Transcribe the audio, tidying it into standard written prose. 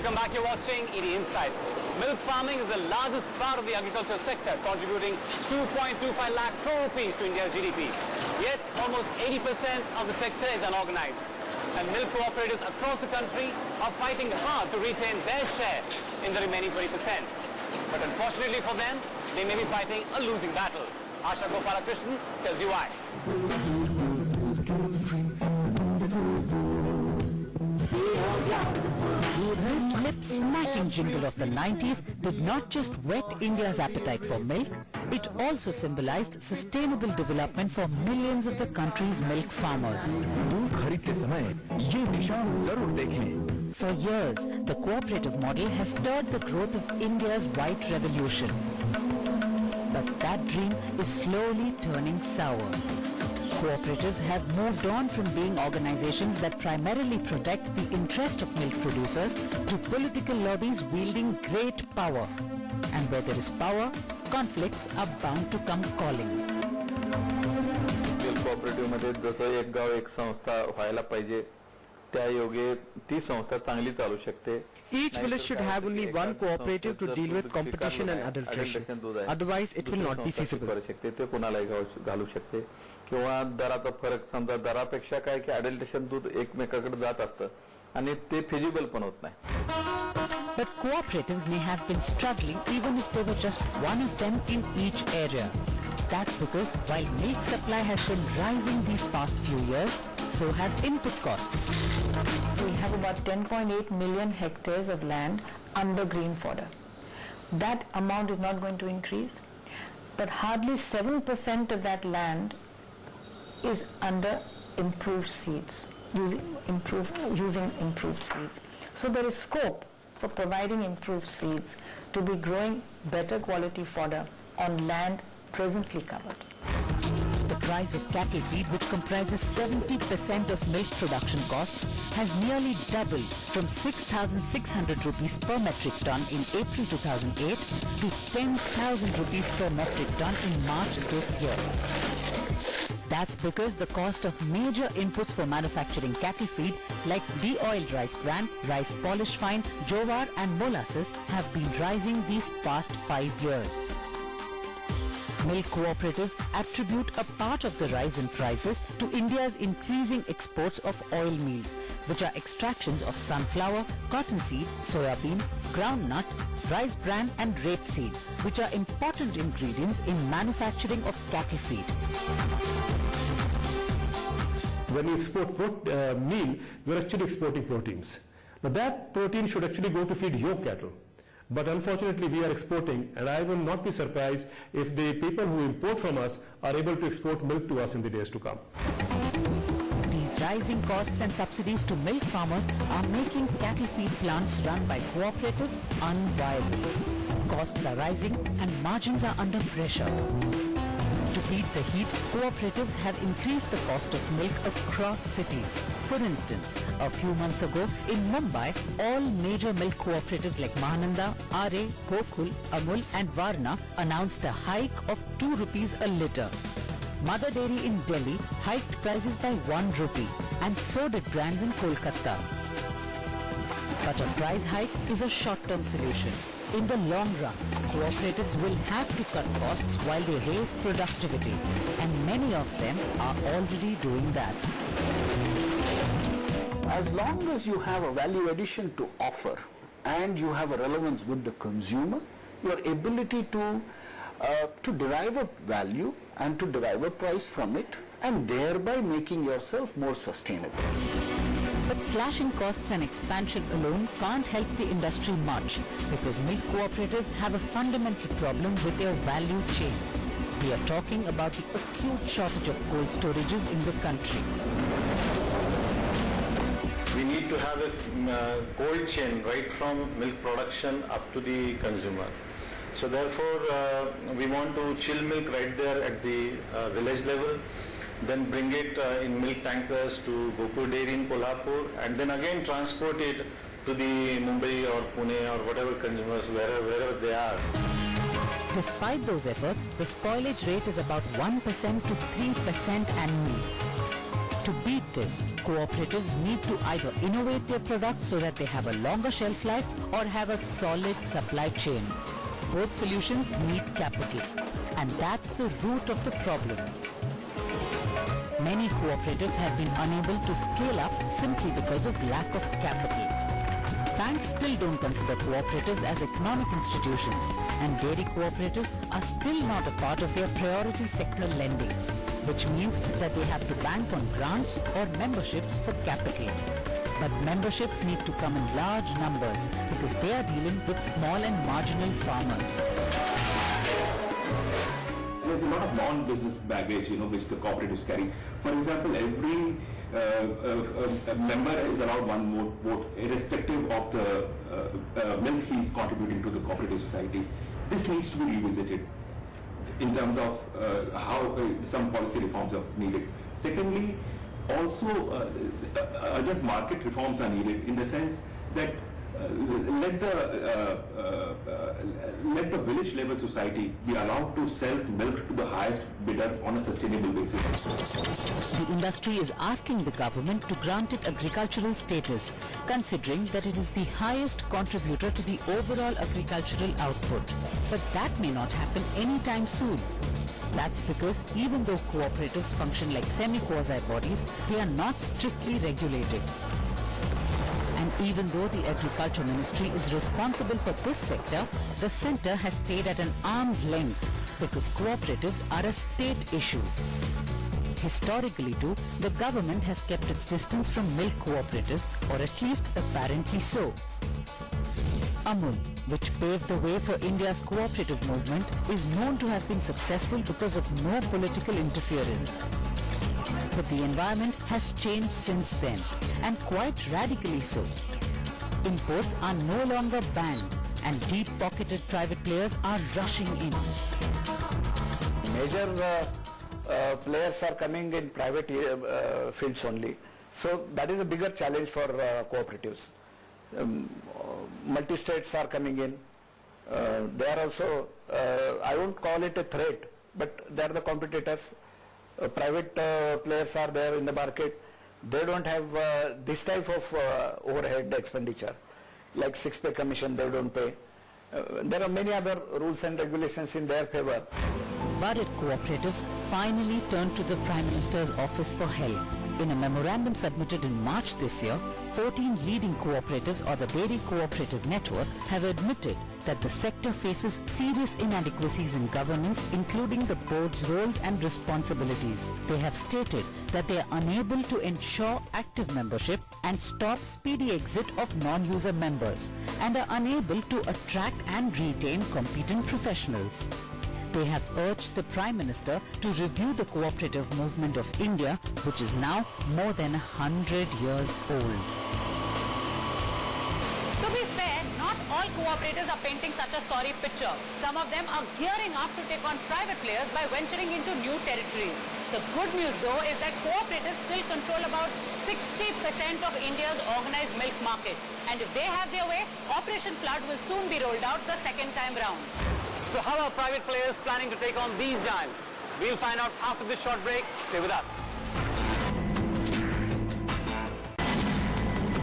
Welcome back. You're watching ED Insight. Milk farming is the largest part of the agriculture sector, contributing 2.25 lakh crore rupees to India's GDP. Yet, almost 80% of the sector is unorganized. And milk cooperatives across the country are fighting hard to retain their share in the remaining 20%. But unfortunately for them, they may be fighting a losing battle. Asha Gopalakrishnan tells you why. This lip-smacking jingle of the 90s did not just whet India's appetite for milk, it also symbolized sustainable development for millions of the country's milk farmers. For years, the cooperative model has stirred the growth of India's white revolution. But that dream is slowly turning sour. Cooperatives have moved on from being organizations that primarily protect the interest of milk producers to political lobbies wielding great power. And where there is power, conflicts are bound to come calling. Milk cooperative मध्ये जसं एक गाव एक संस्था व्हायला पाहिजे त्या योगे ती संस्था चांगली चालू शकते. Each village should have only one cooperative to deal with competition and adulteration. Otherwise, it will not be feasible. करू शकते ते कोणालाही घालू शकते किंवा दराचा फरक समजा दरापेक्षा काय की अडल्ट्रेशन दूध एकमेकाकडे जात असतं आणि ते फिजिबल पण होत नाही. But cooperatives may have been struggling even if there were just one of them in each area. That's because while milk supply has been rising these past few years, so have input costs. We have about 10.8 million hectares of land under green fodder. That amount is not going to increase, but hardly 7% of that land is under improved seeds, using improved seeds. So there is scope for providing improved seeds to be growing better quality fodder on land presently covered. The price of cattle feed, which comprises 70% of milk production costs, has nearly doubled from 6,600 rupees per metric ton in April 2008 to 10,000 rupees per metric ton in March this year. That's because the cost of major inputs for manufacturing cattle feed like de-oiled rice bran, rice polish fine, jowar and molasses have been rising these past 5 years. Milk cooperatives attribute a part of the rise in prices to India's increasing exports of oil meals, which are extractions of sunflower, cottonseed, soya bean, groundnut, rice bran and rapeseed, which are important ingredients in manufacturing of cattle feed. When you export meal, you're actually exporting proteins. Now that protein should actually go to feed your cattle. But unfortunately we are exporting, and I will not be surprised if the people who import from us are able to export milk to us in the days to come. These rising costs and subsidies to milk farmers are making cattle feed plants run by cooperatives unviable. Costs are rising and margins are under pressure. To beat the heat, cooperatives have increased the cost of milk across cities. For instance, a few months ago in Mumbai, all major milk cooperatives like Mahananda, RA, Gokul, Amul and Varna announced a hike of 2 rupees a litre. Mother Dairy in Delhi hiked prices by 1 rupee, and so did brands in Kolkata. But a price hike is a short-term solution. In the long run, cooperatives will have to cut costs while they raise productivity, and many of them are already doing that. As long as you have a value addition to offer and you have a relevance with the consumer, your ability to derive a value and to derive a price from it, and thereby making yourself more sustainable. But slashing costs and expansion alone can't help the industry much, because milk cooperatives have a fundamental problem with their value chain. We are talking about the acute shortage of cold storages in the country. We need to have a cold chain right from milk production up to the consumer. So therefore, we want to chill milk right there at the village level, then bring it in milk tankers to Gokul Dairy in Kolhapur, and then again transport it to the Mumbai or Pune or whatever consumers, wherever they are. Despite those efforts, the spoilage rate is about 1% to 3% annually. To beat this, cooperatives need to either innovate their products so that they have a longer shelf life or have a solid supply chain. Both solutions need capital, and that's the root of the problem. Many cooperatives have been unable to scale up simply because of lack of capital. Banks still don't consider cooperatives as economic institutions, and dairy cooperatives are still not a part of their priority sector lending, which means that they have to bank on grants or memberships for capital. But memberships need to come in large numbers because they are dealing with small and marginal farmers. There's a lot of non-business baggage, which the cooperatives carry. For example, every member is allowed one vote, irrespective of the milk he is contributing to the cooperative society. This needs to be revisited in terms of how some policy reforms are needed. Secondly, also urgent market reforms are needed in the sense that let the village level society be allowed to sell milk to the highest bidder on a sustainable basis. The industry is asking the government to grant it agricultural status, considering that it is the highest contributor to the overall agricultural output. But that may not happen anytime soon. That's because even though cooperatives function like semi-quasi bodies, they are not strictly regulated. And even though the Agriculture Ministry is responsible for this sector, the centre has stayed at an arm's length because cooperatives are a state issue. Historically too, the government has kept its distance from milk cooperatives, or at least apparently so. Amul, which paved the way for India's cooperative movement, is known to have been successful because of no political interference. But the environment has changed since then, and quite radically so. Imports are no longer banned, and deep-pocketed private players are rushing in. Major players are coming in private fields only. So that is a bigger challenge for cooperatives. Multi-states are coming in. They are also, I won't call it a threat, but they are the competitors. Private players are there in the market. They don't have this type of overhead expenditure, like 6-pay commission they don't pay. There are many other rules and regulations in their favor. Bharat cooperatives finally turned to the Prime Minister's office for help. In a memorandum submitted in March this year, 14 leading cooperatives or the Dairy Cooperative Network have admitted that the sector faces serious inadequacies in governance, including the board's roles and responsibilities. They have stated that they are unable to ensure active membership and stop speedy exit of non-user members, and are unable to attract and retain competent professionals. They have urged the Prime Minister to review the cooperative movement of India, which is now more than 100 years old. To be fair, not all cooperatives are painting such a sorry picture. Some of them are gearing up to take on private players by venturing into new territories. The good news though is that cooperatives still control about 60% of India's organized milk market. And if they have their way, Operation Flood will soon be rolled out the second time round. So how are private players planning to take on these giants? We'll find out after this short break. Stay with us.